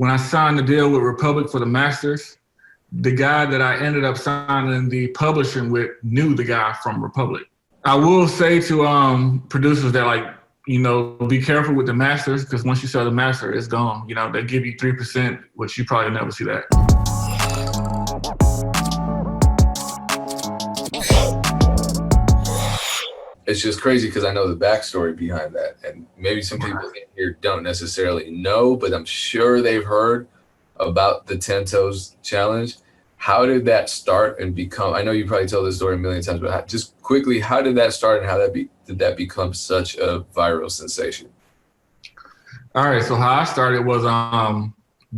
when I signed the deal with Republic for the masters, the guy that I ended up signing the publishing with knew the guy from Republic. I will say to producers that, like, you know, be careful with the masters, because once you sell the master, it's gone. You know, they give you 3%, which you probably never see that. It's just crazy because I know the backstory behind that, and maybe some people in here don't necessarily know, but I'm sure they've heard about the 10 Toes Challenge. How did that start and become? I know you probably told this story a million times, but just quickly, how did that start, and how did that become such a viral sensation? All right, so how I started was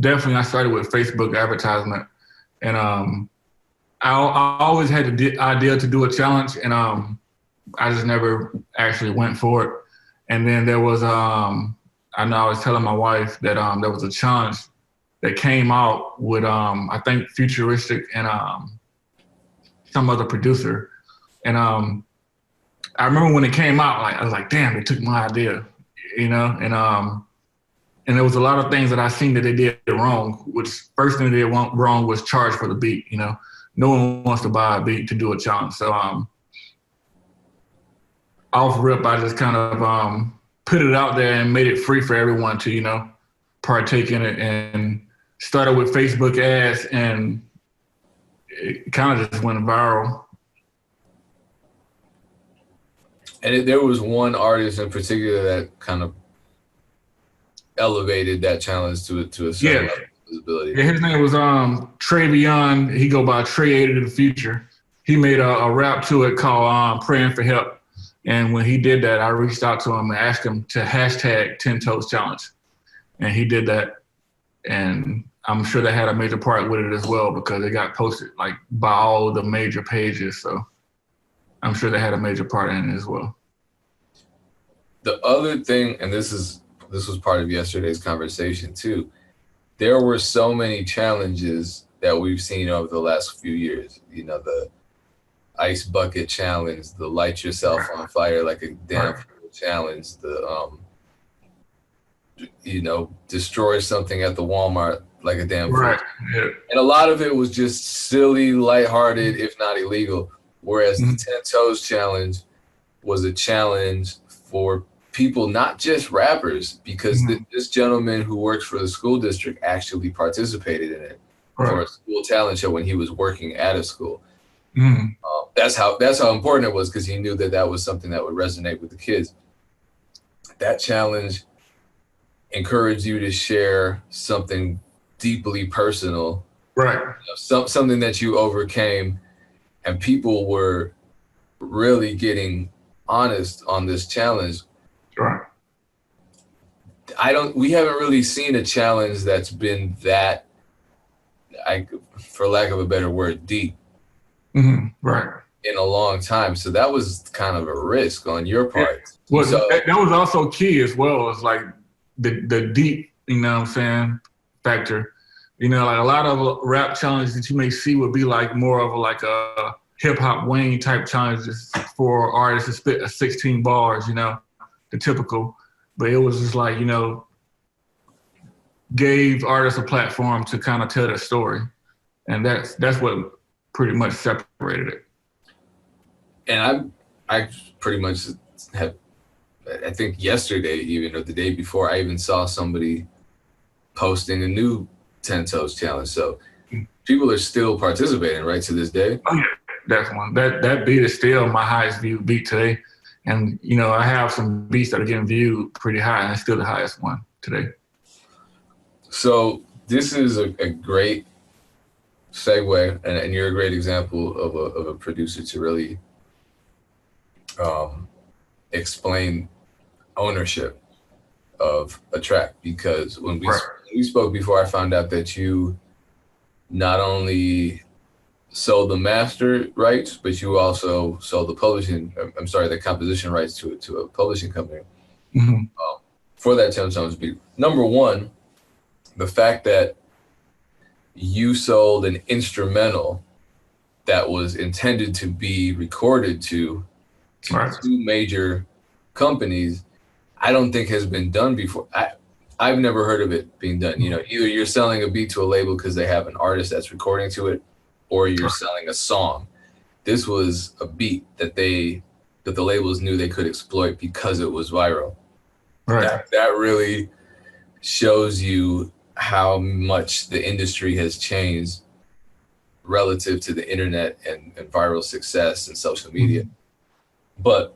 definitely I started with Facebook advertisement, and I always had the idea to do a challenge, and I just never actually went for it. And then there was, I know I was telling my wife that there was a challenge that came out with, I think Futuristic and some other producer. And I remember when it came out, like I was like, damn, they took my idea, you know? And there was a lot of things that I seen that they did wrong, which first thing they did wrong was charge for the beat, you know? No one wants to buy a beat to do a challenge. So, off rip, I just kind of put it out there and made it free for everyone to, you know, partake in it, and started with Facebook ads, and it kind of just went viral. And there was one artist in particular that kind of elevated that challenge to a certain level of visibility. Yeah, his name was Travion. He go by Trey to the Future. He made a rap to it called Praying for Help. And when he did that, I reached out to him and asked him to hashtag 10 Toes Challenge. And he did that. And I'm sure that had a major part with it as well, because it got posted like by all the major pages. So I'm sure they had a major part in it as well. The other thing, and this was part of yesterday's conversation too, there were so many challenges that we've seen over the last few years. You know, the ice bucket challenge, the light yourself on fire like a damn challenge, the you know, destroy something at the Walmart like a damn fool. Yeah. And a lot of it was just silly, lighthearted, if not illegal. Whereas the 10 Toes Challenge was a challenge for people, not just rappers, because this gentleman who works for the school district actually participated in it for a school talent show when he was working at a school. That's how important it was, because he knew that was something that would resonate with the kids. That challenge encouraged you to share something deeply personal, right? You know, something that you overcame, and people were really getting honest on this challenge. Right. We haven't really seen a challenge that's been that, for lack of a better word, deep. Right. In a long time. So that was kind of a risk on your part. Yeah. Well, so, that was also key as well. It's like the deep, you know what I'm saying, factor. You know, like a lot of rap challenges that you may see would be like more of like a hip hop Wayne type challenges for artists to spit 16 bars, you know, the typical. But it was just like, you know, gave artists a platform to kind of tell their story. And that's what pretty much separated it. And I pretty much have, I think yesterday even, or the day before, I even saw somebody posting a new 10 Toes Challenge. So people are still participating, right, to this day? Oh yeah, that's one. That beat is still my highest viewed beat today. And, you know, I have some beats that are getting viewed pretty high, and it's still the highest one today. So this is a great segue, and you're a great example of a producer to really explain ownership of a track, because when we spoke before, I found out that you not only sold the master rights, but you also sold the composition rights to a publishing company for that 10 Toes beat. Number one, the fact that you sold an instrumental that was intended to be recorded to two major companies, I don't think has been done before. I've never heard of it being done. You know, either you're selling a beat to a label because they have an artist that's recording to it, or you're selling a song. This was a beat that the labels knew they could exploit because it was viral. Right. That really shows you how much the industry has changed relative to the internet and viral success and social media. But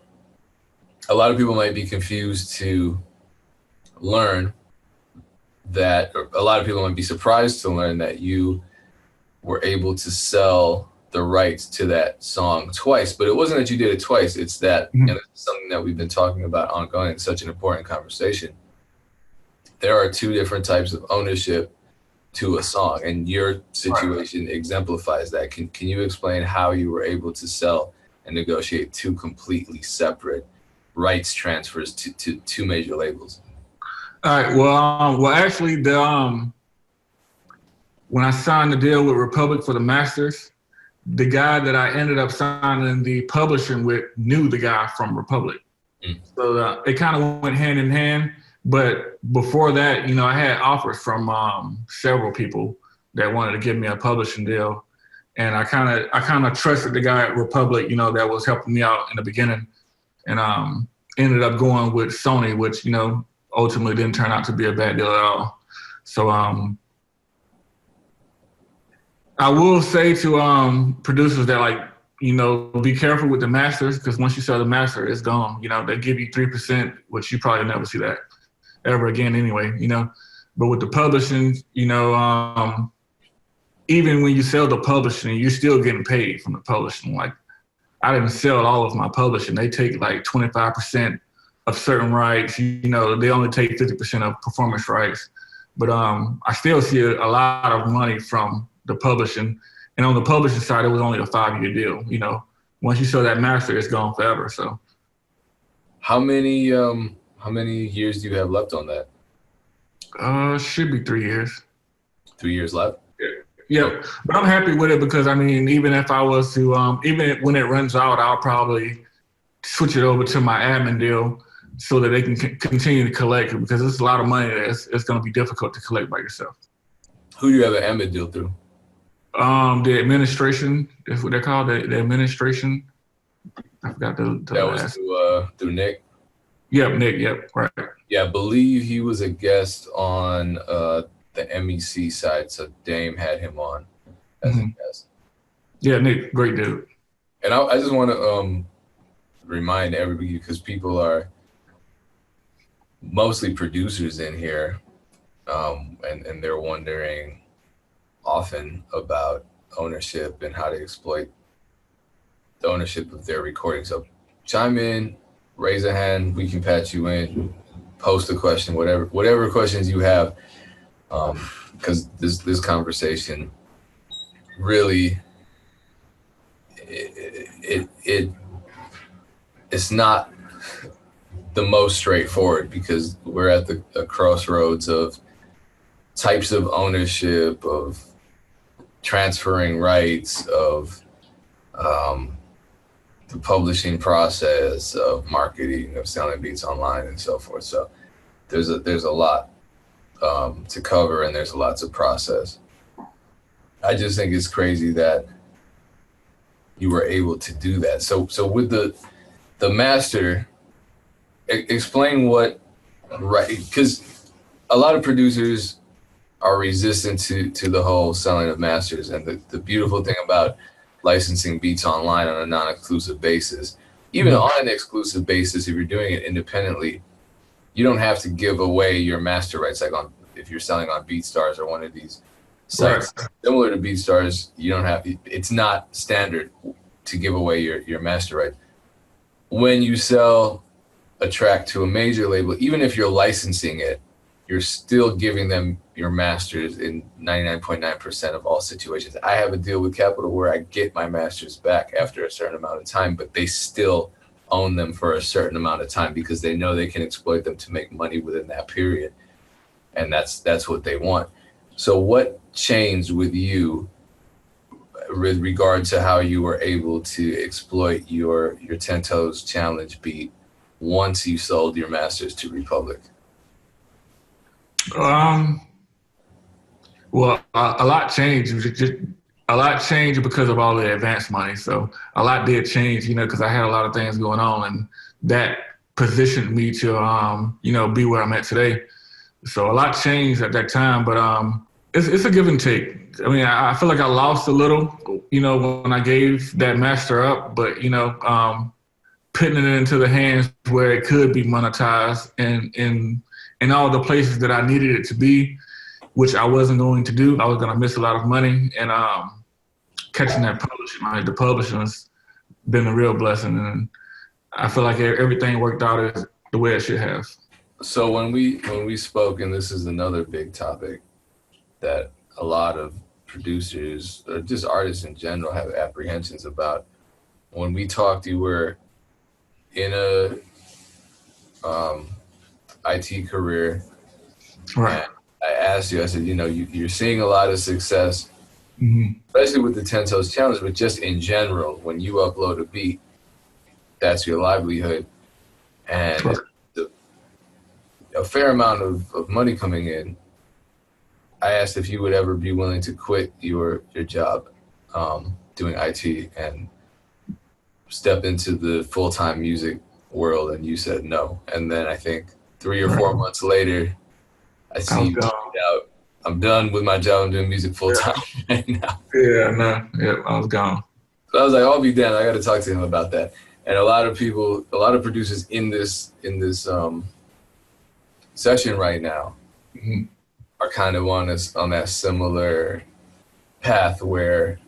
a lot of people might be confused to learn that, or a lot of people might be surprised to learn that you were able to sell the rights to that song twice. But it wasn't that you did it twice, it's that, and it's something that we've been talking about ongoing, it's such an important conversation. There are two different types of ownership to a song, and your situation exemplifies that. Can you explain how you were able to sell and negotiate two completely separate rights transfers to two major labels? All right. Well, actually, when I signed the deal with Republic for the masters, the guy that I ended up signing the publishing with knew the guy from Republic, so it kind of went hand in hand. But before that, you know, I had offers from several people that wanted to give me a publishing deal, and I kind of trusted the guy at Republic, you know, that was helping me out in the beginning, and ended up going with Sony, which, you know, ultimately didn't turn out to be a bad deal at all. So I will say to producers that, like, you know, be careful with the masters, because once you sell the master, it's gone. You know, they give you 3%, which you probably never see that ever again anyway, you know. But with the publishing, you know, even when you sell the publishing, you're still getting paid from the publishing. Like, I didn't sell all of my publishing. They take like 25% of certain rights. You know, they only take 50% of performance rights. But I still see a lot of money from the publishing. And on the publishing side, it was only a 5-year deal. You know, once you sell that master, it's gone forever. So how many years do you have left on that? Should be 3 years. 3 years left? Yeah, but I'm happy with it, because I mean, even if I was to, even when it runs out, I'll probably switch it over to my admin deal so that they can continue to collect it, because it's a lot of money that it's going to be difficult to collect by yourself. Who do you have an admin deal through? The administration, that's what they're called, the administration. I forgot the that was through Nick? Yep, Nick, yep, right. Yeah, I believe he was a guest on the MEC side, so Dame had him on as a guest. Yeah, Nick, great dude. And I just want to remind everybody, because people are mostly producers in here, and they're wondering often about ownership and how to exploit the ownership of their recording. So chime in, raise a hand, we can patch you in, post a question, whatever questions you have, because this conversation really, it's not the most straightforward, because we're at the crossroads of types of ownership, of transferring rights, of the publishing process, of marketing, of selling beats online, and so forth. So there's a lot to cover, and there's a lot to process. I just think it's crazy that you were able to do that. So with the master, explain what, right? Because a lot of producers are resistant to the whole selling of masters. And the beautiful thing about licensing beats online on a non-exclusive basis, even on an exclusive basis, if you're doing it independently, you don't have to give away your master rights. Like if you're selling on BeatStars or one of these sites, similar to BeatStars, you don't have, it's not standard to give away your master rights. When you sell a track to a major label, even if you're licensing it, you're still giving them your masters in 99.9% of all situations. I have a deal with Capitol where I get my masters back after a certain amount of time, but they still own them for a certain amount of time because they know they can exploit them to make money within that period. And that's what they want. So what changed with you with regard to how you were able to exploit your 10 Toes challenge beat once you sold your masters to Republic? Um, well, a lot changed. A lot changed because of all the advance money. So a lot did change, because I had a lot of things going on, and that positioned me to, be where I'm at today. So a lot changed at that time, but it's a give and take. I mean, I feel like I lost a little, when I gave that master up, but putting it into the hands where it could be monetized and in all the places that I needed it to be, which I wasn't going to do. I was going to miss a lot of money, and catching that publishing money, the publishing has been a real blessing, and I feel like everything worked out the way it should have. So when we spoke, and this is another big topic that a lot of producers or just artists in general have apprehensions about. When we talked, you were in a IT career, Right. and I asked you, I said, you're seeing a lot of success, Mm-hmm. especially with the 10 Toes Challenge, but just in general, when you upload a beat, that's your livelihood, and Right. a fair amount of money coming in. I asked if you would ever be willing to quit your job doing IT and step into the full-time music world, and you said no. And then I think 3 or 4 months later, I see you tweet out, "I'm done with my job. I'm doing music full-time right now." Yeah, no, yeah, I was gone. So I was like, I'll be damned. I got to talk to him about that. And a lot of producers in this session right now Mm-hmm. are kind of on that similar path where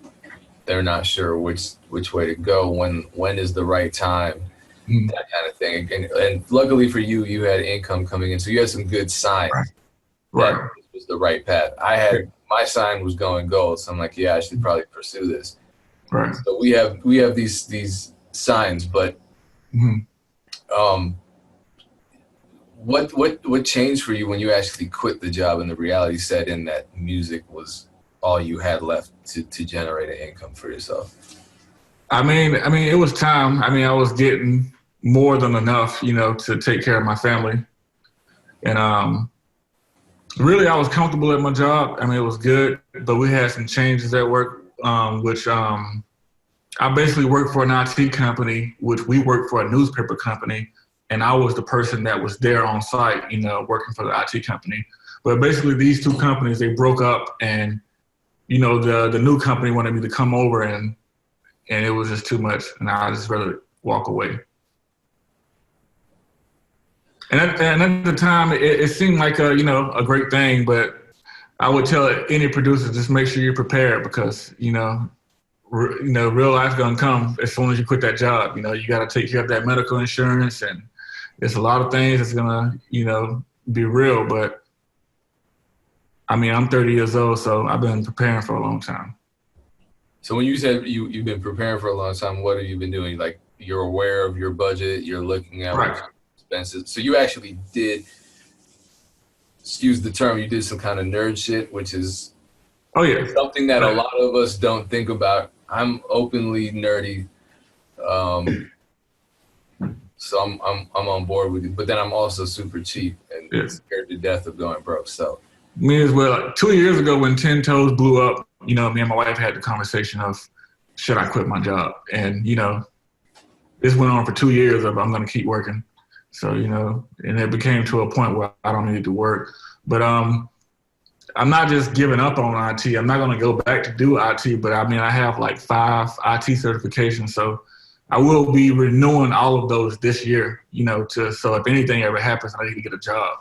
they're not sure which way to go, when is the right time, that kind of thing. And luckily for you, you had income coming in, so you had some good signs that this was the right path. I had my sign was going gold, so I'm like, yeah, I should probably pursue this. Right. So we have these signs, but what changed for you when you actually quit the job and the reality set in that music was all you had left to generate an income for yourself? I mean, it was time. I mean, I was getting more than enough, to take care of my family, and really, I was comfortable at my job. I mean, it was good, but we had some changes at work, which I basically worked for an IT company, which we worked for a newspaper company, and I was the person that was there on site, working for the IT company. But basically, these two companies, they broke up, and the new company wanted me to come over, and it was just too much, and I just rather walk away. And at the time, it seemed like a great thing, but I would tell any producer, just make sure you're prepared, because real life's gonna come as soon as you quit that job. You got to take care of that medical insurance, and it's a lot of things that's gonna be real. But I mean, I'm 30 years old, so I've been preparing for a long time. So when you said you've been preparing for a long time, what have you been doing? Like, you're aware of your budget, you're looking at expenses. So you actually did, excuse the term, you did some kind of nerd shit, which is something that a lot of us don't think about. I'm openly nerdy, so I'm on board with it. But then I'm also super cheap and scared to death of going broke. So me as well. 2 years ago, when 10 Toes blew up, me and my wife had the conversation of, should I quit my job? And this went on for 2 years of, I'm going to keep working. So and it became to a point where I don't need to work. But I'm not just giving up on IT. I'm not going to go back to do IT, but I mean, I have like 5 IT certifications. So I will be renewing all of those this year, so if anything ever happens, I need to get a job.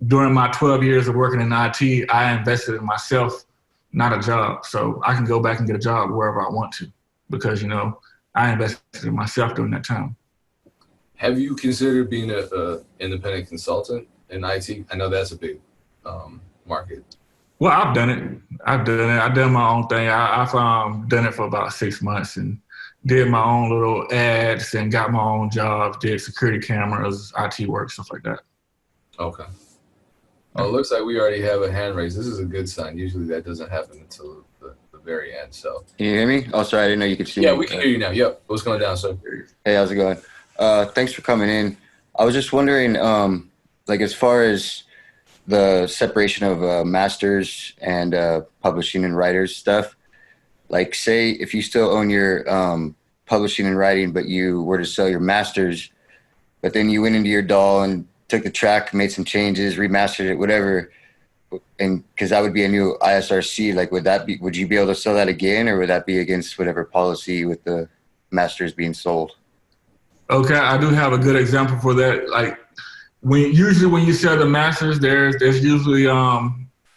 During my 12 years of working in IT, I invested in myself, not a job. So I can go back and get a job wherever I want to, because, I invested in myself during that time. Have you considered being a independent consultant in IT? I know that's a big market. Well, I've done it. I've done my own thing. I've done it for about 6 months and did my own little ads and got my own jobs, did security cameras, IT work, stuff like that. Okay. Oh, it looks like we already have a hand raised. This is a good sign. Usually that doesn't happen until the very end. So can you hear me? Oh, sorry, I didn't know you could see me. Yeah, we can hear you now. Yep. What's going down, sir? Hey, how's it going? Thanks for coming in. I was just wondering, like, as far as the separation of masters and publishing and writers stuff. Like, say if you still own your publishing and writing, but you were to sell your masters, but then you went into your DAW and took the track, made some changes, remastered it, whatever, and because that would be a new ISRC, like would you be able to sell that again, or would that be against whatever policy with the masters being sold? Okay, I do have a good example for that. Like usually when you sell the masters, there's usually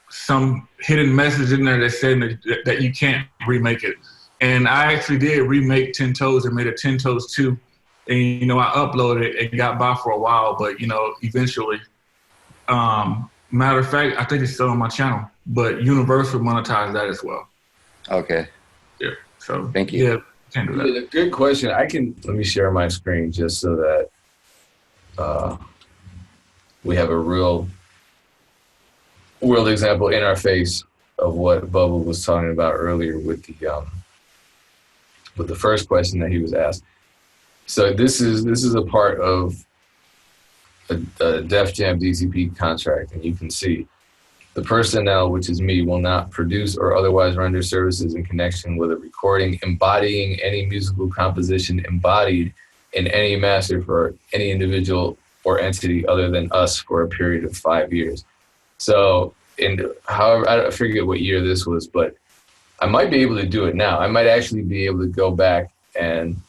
some hidden message in there that's saying that you can't remake it. And I actually did remake 10 Toes and made a 10 Toes 2. And, you know, I uploaded it and got by for a while, but, you know, eventually, matter of fact, I think it's still on my channel, but Universal monetized that as well. Okay. Yeah. So thank you. Yeah, can't do that. Yeah, good question. Let me share my screen just so that we have a real world example in our face of what Bubba was talking about earlier with the first question that he was asked. So this is a part of a Def Jam DCP contract, and you can see the personnel, which is me, will not produce or otherwise render services in connection with a recording embodying any musical composition embodied in any master for any individual or entity other than us for a period of 5 years. So, however, I forget what year this was, but I might be able to do it now. I might actually be able to go back and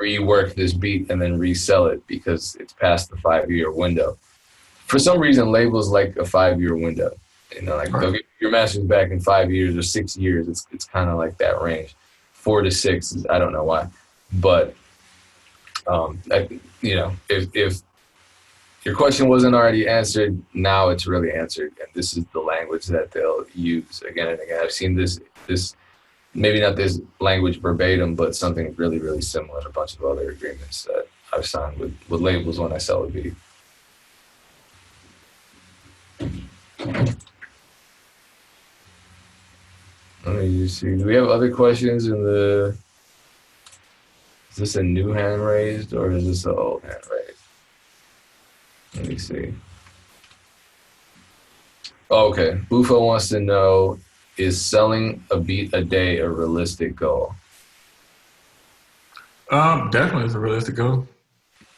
rework this beat and then resell it because it's past the 5-year window. For some reason, labels like a 5-year window. You know, like they'll get your masters back in 5 years or 6 years. It's kind of like that range. 4 to 6, I don't know why, but you know, if your question wasn't already answered, now it's really answered, and this is the language that they'll use again and again. I've seen this maybe not this language verbatim, but something really, really similar in a bunch of other agreements that I've signed with labels when I sell a beat. Let me just see. Do we have other questions in the... Is this a new hand raised or is this an old hand raised? Let me see. Oh, okay. Bufo wants to know, is selling a beat a day a realistic goal? Definitely it's a realistic goal.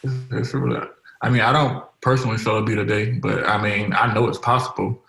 I mean, I don't personally sell a beat a day, but I mean, I know it's possible.